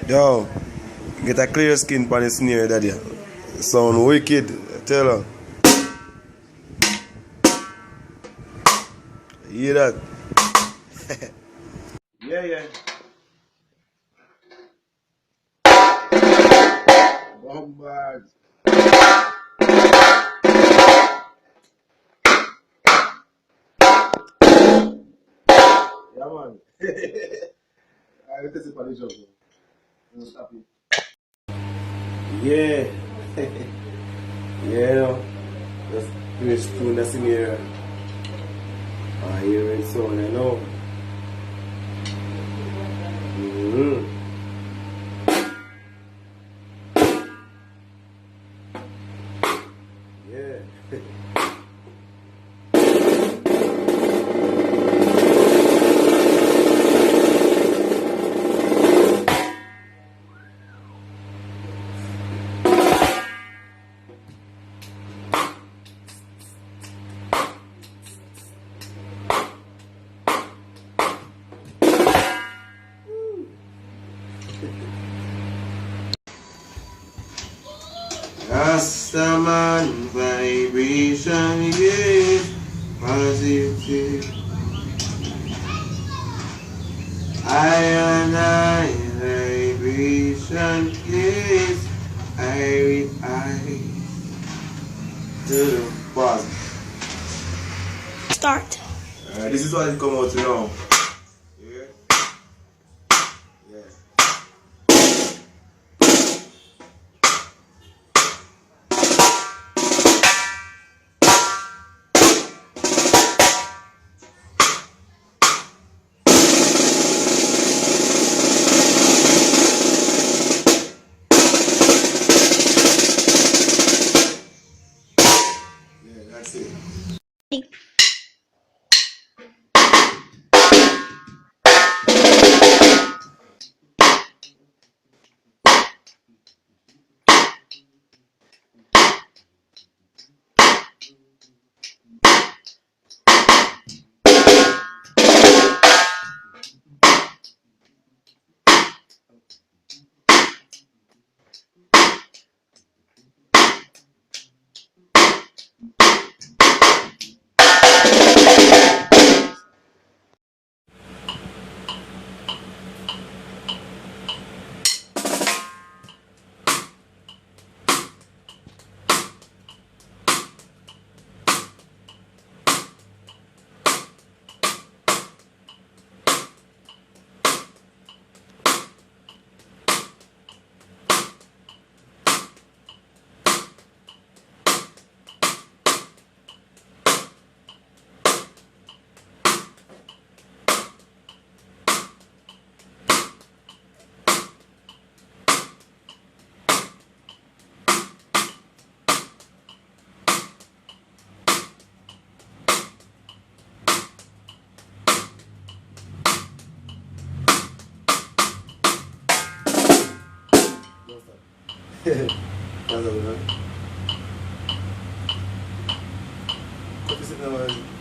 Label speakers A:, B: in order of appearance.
A: Yo, get a clear skin on the snare, daddy. Sound wicked, tell her. You hear that? Yeah, yeah. Bombard. Yeah, man. I will test it for the job. Stop it. Yeah. Yeah, no. Just finish tune that's in here. I hear it so I know. Mm-hmm. Yeah. Rastaman vibration is positive. I vibration is I to the pause.
B: Start.
A: This is what it come out to now. Yeah. Yeah. Yeah, that's it. That's all, man. What is it now?